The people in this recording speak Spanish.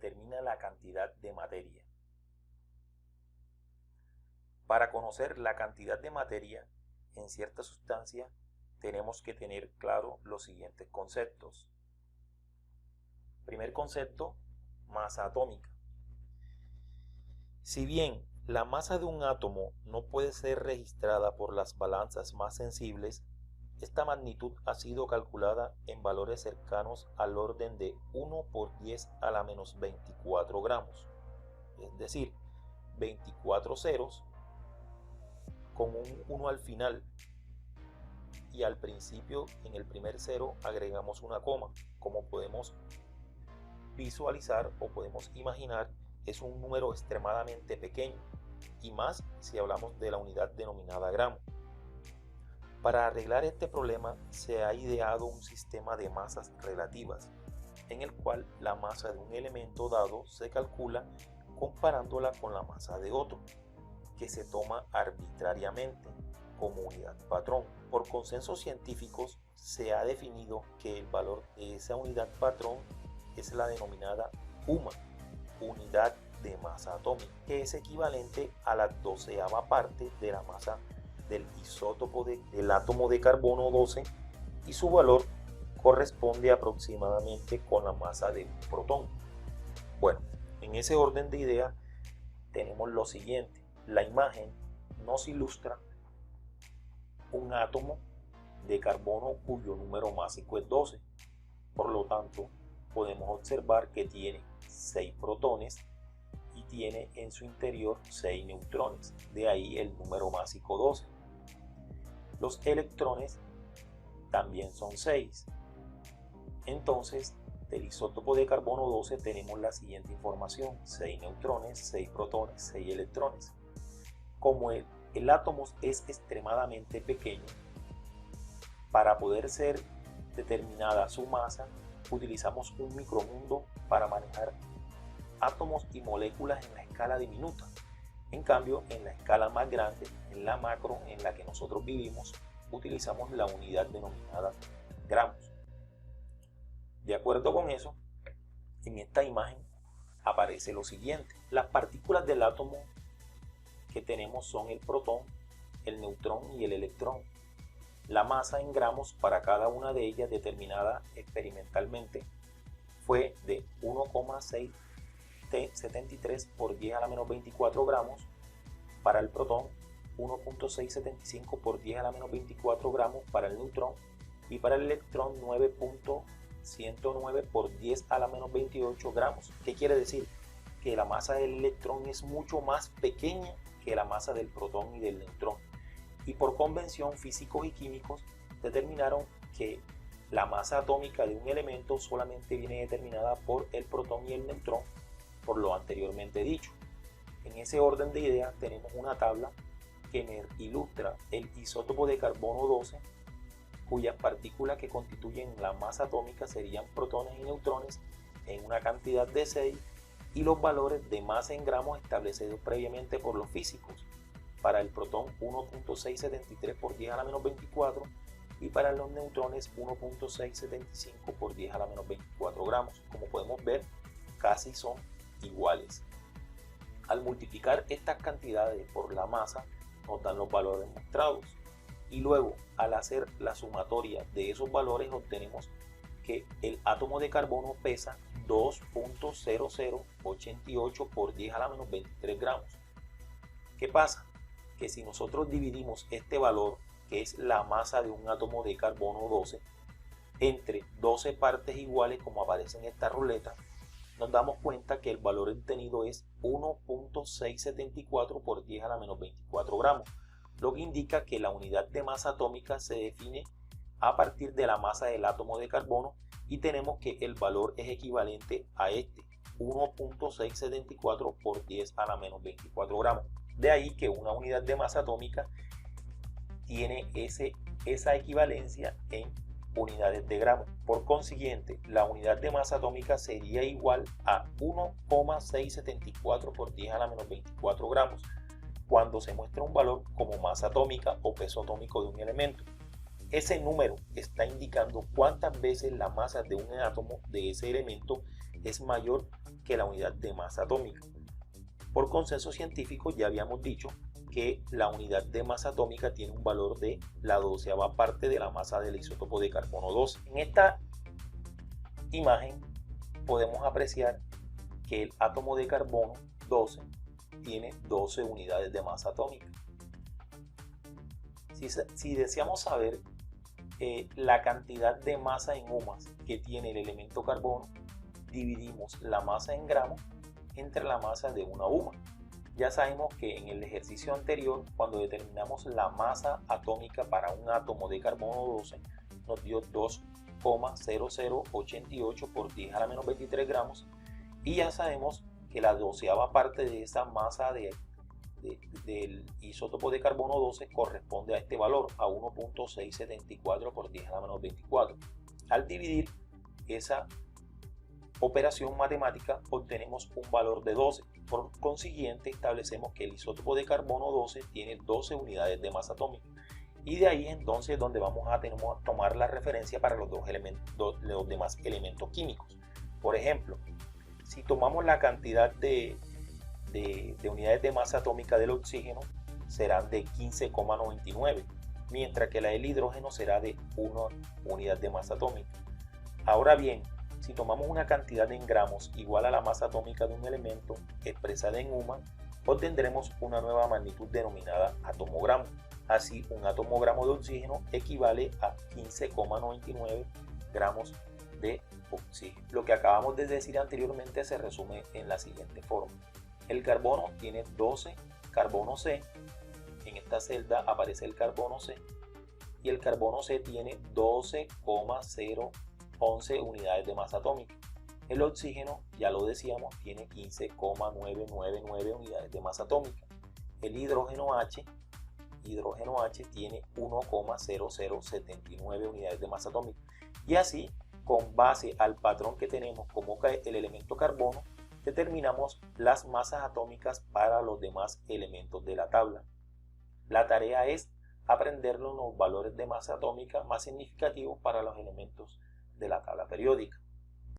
determina la cantidad de materia. Para conocer la cantidad de materia en cierta sustancia, tenemos que tener claro los siguientes conceptos. Primer concepto, masa atómica. Si bien la masa de un átomo no puede ser registrada por las balanzas más sensibles, esta magnitud ha sido calculada en valores cercanos al orden de 1 por 10 a la menos 24 gramos, es decir, 24 ceros con un 1 al final, y al principio en el primer cero agregamos una coma. Como podemos visualizar o podemos imaginar, es un número extremadamente pequeño, y más si hablamos de la unidad denominada gramo. Para arreglar este problema se ha ideado un sistema de masas relativas, en el cual la masa de un elemento dado se calcula comparándola con la masa de otro, que se toma arbitrariamente como unidad patrón. Por consensos científicos se ha definido que el valor de esa unidad patrón es la denominada UMA, unidad de masa atómica, que es equivalente a la 12ª parte de la masa del isótopo del átomo de carbono 12, y su valor corresponde aproximadamente con la masa de un protón. Bueno, en ese orden de ideas tenemos lo siguiente. La imagen nos ilustra un átomo de carbono cuyo número másico es 12. Por lo tanto, podemos observar que tiene 6 protones y tiene en su interior 6 neutrones, de ahí el número másico 12. Los electrones también son 6. Entonces, del isótopo de carbono 12 tenemos la siguiente información: 6 neutrones, 6 protones, 6 electrones. Como el átomo es extremadamente pequeño, para poder ser determinada su masa, utilizamos un micromundo para manejar átomos y moléculas en la escala diminuta. En cambio, en la escala más grande, en la macro en la que nosotros vivimos, utilizamos la unidad denominada gramos. De acuerdo con eso, en esta imagen aparece lo siguiente. Las partículas del átomo que tenemos son el protón, el neutrón y el electrón. La masa en gramos para cada una de ellas, determinada experimentalmente, fue de 1,673 por 10 a la menos 24 gramos, para el protón 1,675 por 10 a la menos 24 gramos para el neutrón, y para el electrón 9,109 por 10 a la menos 28 gramos. ¿Qué quiere decir? Que la masa del electrón es mucho más pequeña que la masa del protón y del neutrón. Y por convención, físicos y químicos determinaron que la masa atómica de un elemento solamente viene determinada por el protón y el neutrón, por lo anteriormente dicho. En ese orden de ideas tenemos una tabla que me ilustra el isótopo de carbono 12, cuyas partículas que constituyen la masa atómica serían protones y neutrones en una cantidad de 6, y los valores de masa en gramos establecidos previamente por los físicos. Para el protón 1,673 por 10 a la menos 24, y para los neutrones 1,675 por 10 a la menos 24 gramos. Como podemos ver, casi son iguales. Al multiplicar estas cantidades por la masa, nos dan los valores mostrados, y luego al hacer la sumatoria de esos valores obtenemos que el átomo de carbono pesa 2,0088 por 10 a la menos 23 gramos. ¿Qué pasa? Que si nosotros dividimos este valor, que es la masa de un átomo de carbono 12, entre 12 partes iguales, como aparece en esta ruleta, nos damos cuenta que el valor obtenido es 1,674 por 10 a la menos 24 gramos, lo que indica que la unidad de masa atómica se define a partir de la masa del átomo de carbono, y tenemos que el valor es equivalente a este, 1,674 por 10 a la menos 24 gramos. De ahí que una unidad de masa atómica tiene esa equivalencia en unidades de gramos. Por consiguiente, la unidad de masa atómica sería igual a 1,674 por 10 a la menos 24 gramos cuando se muestra un valor como masa atómica o peso atómico de un elemento. Ese número está indicando cuántas veces la masa de un átomo de ese elemento es mayor que la unidad de masa atómica. Por consenso científico ya habíamos dicho que la unidad de masa atómica tiene un valor de la 12ª parte de la masa del isótopo de carbono 12. En esta imagen podemos apreciar que el átomo de carbono 12 tiene 12 unidades de masa atómica. Si deseamos saber la cantidad de masa en UMAS que tiene el elemento carbono, dividimos la masa en gramos entre la masa de una UMA. Ya sabemos que en el ejercicio anterior, cuando determinamos la masa atómica para un átomo de carbono 12, nos dio 2,0088 por 10 a la menos 23 gramos, y ya sabemos que la 12ª parte de esa masa del isótopo de carbono 12 corresponde a este valor, a 1,674 por 10 a la menos 24. Al dividir esa operación matemática obtenemos un valor de 12. Por consiguiente, establecemos que el isótopo de carbono 12 tiene 12 unidades de masa atómica. Y de ahí entonces donde vamos a tomar la referencia para los demás elementos químicos. Por ejemplo, si tomamos la cantidad de unidades de masa atómica del oxígeno, serán de 15,99, mientras que la del hidrógeno será de 1 unidad de masa atómica. Ahora bien, si tomamos una cantidad en gramos igual a la masa atómica de un elemento expresada en UMA, obtendremos una nueva magnitud denominada atomogramo. Así, un atomogramo de oxígeno equivale a 15,99 gramos de oxígeno. Lo que acabamos de decir anteriormente se resume en la siguiente forma. El carbono tiene 12 carbono C. En esta celda aparece el carbono C. Y el carbono C tiene 12,011 unidades de masa atómica. El oxígeno, ya lo decíamos, tiene 15,999 unidades de masa atómica. El hidrógeno H tiene 1,0079 unidades de masa atómica. Y así, con base al patrón que tenemos como el elemento carbono, determinamos las masas atómicas para los demás elementos de la tabla. La tarea es aprendernos los valores de masa atómica más significativos para los elementos de la tabla periódica.